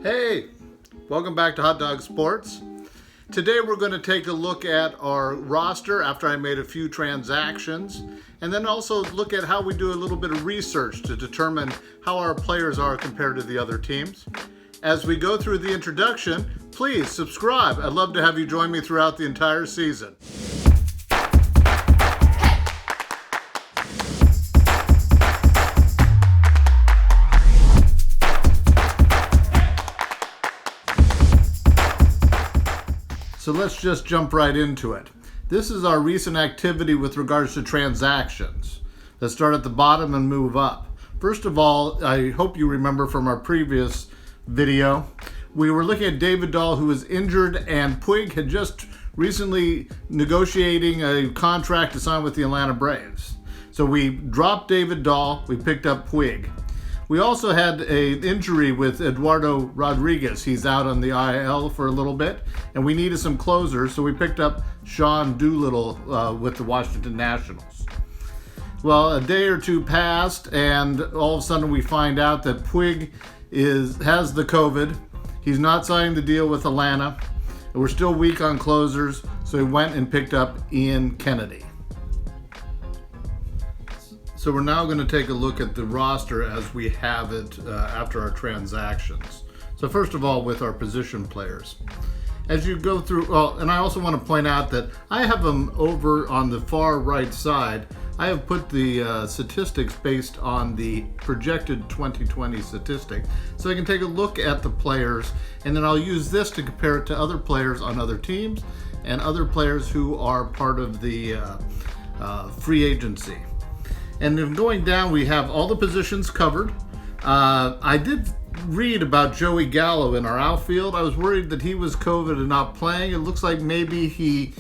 Hey, welcome back to Hot Dog Sports. Today we're going to take a look at our roster after I made a few transactions, and then also look at how we do a little bit of research to determine how our players are compared to the other teams. As we go through the introduction, please subscribe. I'd love to have you join me throughout the entire season. So let's just jump right into it. This is our recent activity with regards to transactions. Let's start at the bottom and move up. First of all, I hope you remember from our previous video, we were looking at David Dahl, who was injured, and Puig had just recently negotiating a contract to sign with the Atlanta Braves. So we dropped David Dahl, we picked up Puig. We also had an injury with Eduardo Rodriguez. He's out on the IL for a little bit, and we needed some closers, so we picked up Sean Doolittle with the Washington Nationals. Well, a day or two passed, and all of a sudden we find out that Puig has the COVID. He's not signing the deal with Atlanta, and we're still weak on closers, so we went and picked up Ian Kennedy. So we're now going to take a look at the roster as we have it after our transactions. So first of all, with our position players. As you go through, and I also want to point out that I have them over on the far right side. I have put the statistics based on the projected 2020 statistic. So I can take a look at the players, and then I'll use this to compare it to other players on other teams and other players who are part of the free agency. And then going down, we have all the positions covered. I did read about Joey Gallo in our outfield. I was worried that he was COVID and not playing. It looks like maybe he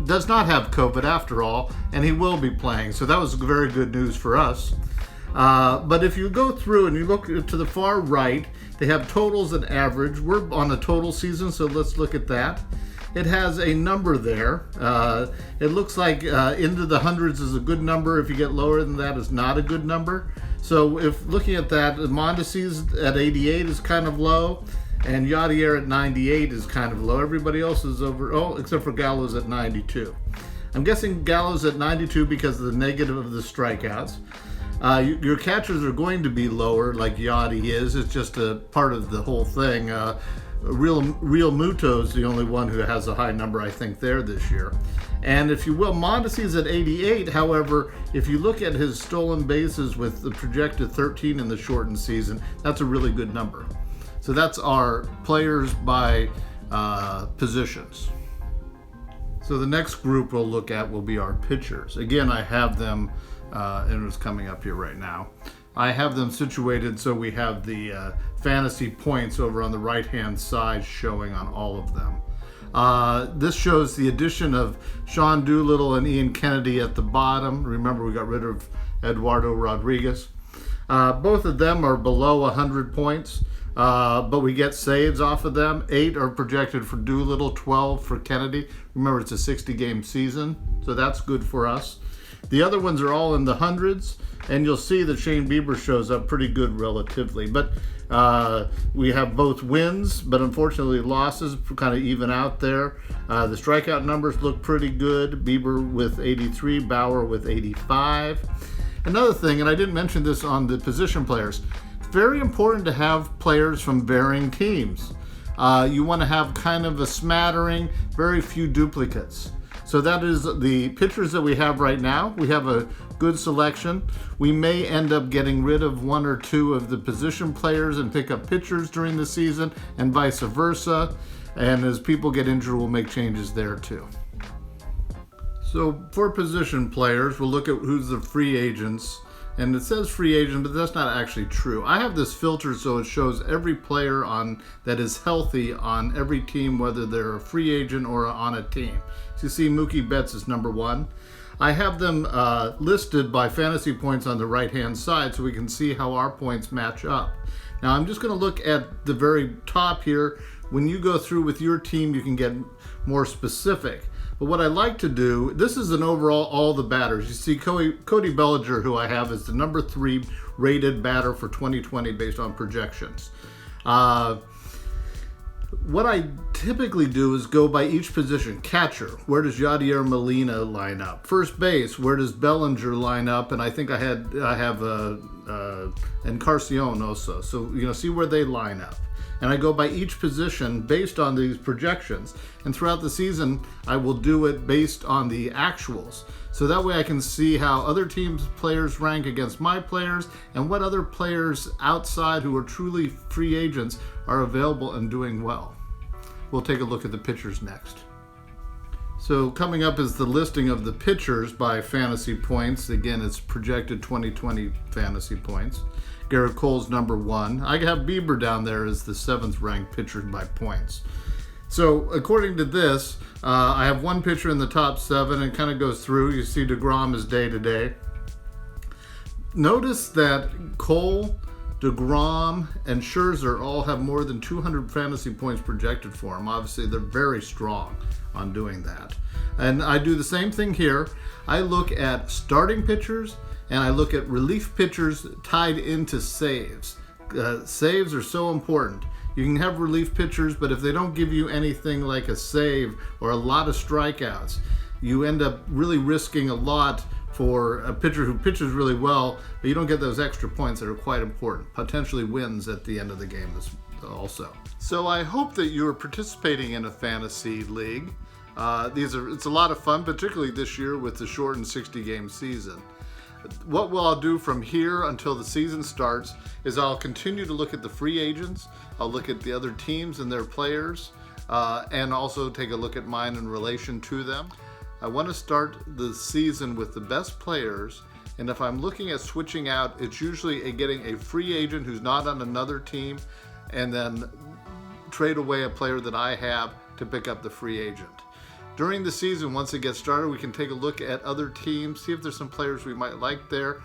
does not have COVID after all, and he will be playing. So that was very good news for us. But if you go through and you look to the far right, they have totals and average. We're on a total season, so let's look at that. It has a number there. It looks like into the hundreds is a good number. If you get lower than that, it's not a good number. So if looking at that, Mondesi's at 88 is kind of low, and Yadier at 98 is kind of low. Everybody else is over, except for Gallo's at 92. I'm guessing Gallo's at 92 because of the negative of the strikeouts. Your catchers are going to be lower, like Yadi is. It's just a part of the whole thing. Real Muto's the only one who has a high number, I think, there this year. And if you will, Mondesi's at 88. However, if you look at his stolen bases with the projected 13 in the shortened season, that's a really good number. So that's our players by positions. So the next group we'll look at will be our pitchers. Again, I have them, and it's coming up here right now. I have them situated so we have the fantasy points over on the right-hand side showing on all of them. This shows the addition of Sean Doolittle and Ian Kennedy at the bottom. Remember, we got rid of Eduardo Rodriguez. Both of them are below 100 points, but we get saves off of them. 8 are projected for Doolittle, 12 for Kennedy. Remember, it's a 60-game season, so that's good for us. The other ones are all in the hundreds, and you'll see that Shane Bieber shows up pretty good relatively. But we have both wins, but unfortunately losses kind of even out there. The strikeout numbers look pretty good. Bieber with 83, Bauer with 85. Another thing, and I didn't mention this on the position players, it's very important to have players from varying teams. You want to have kind of a smattering, very few duplicates. So that is the pitchers that we have right now. We have a good selection. We may end up getting rid of 1 or 2 of the position players and pick up pitchers during the season, and vice versa. And as people get injured, we'll make changes there too. So for position players, we'll look at who's the free agents. And it says free agent, but that's not actually true. I have this filter so it shows every player that is healthy on every team, whether they're a free agent or on a team. So you see Mookie Betts is number 1. I have them listed by fantasy points on the right-hand side so we can see how our points match up. Now I'm just going to look at the very top here. When you go through with your team, you can get more specific. But what I like to do, this is an overall all the batters. You see Cody Bellinger, who I have, is the number 3 rated batter for 2020 based on projections. What I typically do is go by each position. Catcher, where does Yadier Molina line up? First base, where does Bellinger line up? And I think I have Encarnacion also. So see where they line up. And I go by each position based on these projections. And throughout the season, I will do it based on the actuals. So that way I can see how other teams' players rank against my players and what other players outside who are truly free agents are available and doing well. We'll take a look at the pitchers next. So coming up is the listing of the pitchers by fantasy points. Again, it's projected 2020 fantasy points. Garrett Cole's number 1. I have Bieber down there as the 7th ranked pitcher by points. So according to this, I have one pitcher in the top 7, and it kind of goes through. You see DeGrom is day to day. Notice that Cole, DeGrom, and Scherzer all have more than 200 fantasy points projected for them. Obviously, they're very strong on doing that. And I do the same thing here. I look at starting pitchers, and I look at relief pitchers tied into saves. Saves are so important. You can have relief pitchers, but if they don't give you anything like a save or a lot of strikeouts, you end up really risking a lot for a pitcher who pitches really well, but you don't get those extra points that are quite important. Potentially wins at the end of the game also. So I hope that you're participating in a fantasy league. It's a lot of fun, particularly this year with the shortened 60-game season. What I'll do from here until the season starts is I'll continue to look at the free agents. I'll look at the other teams and their players, and also take a look at mine in relation to them. I want to start the season with the best players, and if I'm looking at switching out, it's usually getting a free agent who's not on another team, and then trade away a player that I have to pick up the free agent. During the season, once it gets started, we can take a look at other teams, see if there's some players we might like there,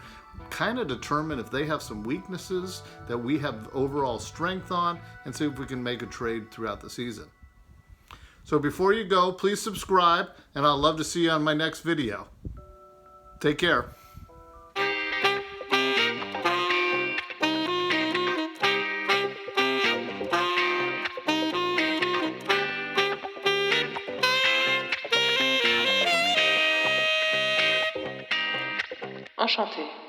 kind of determine if they have some weaknesses that we have overall strength on, and see if we can make a trade throughout the season. So before you go, please subscribe, and I'd love to see you on my next video. Take care. Enchanté.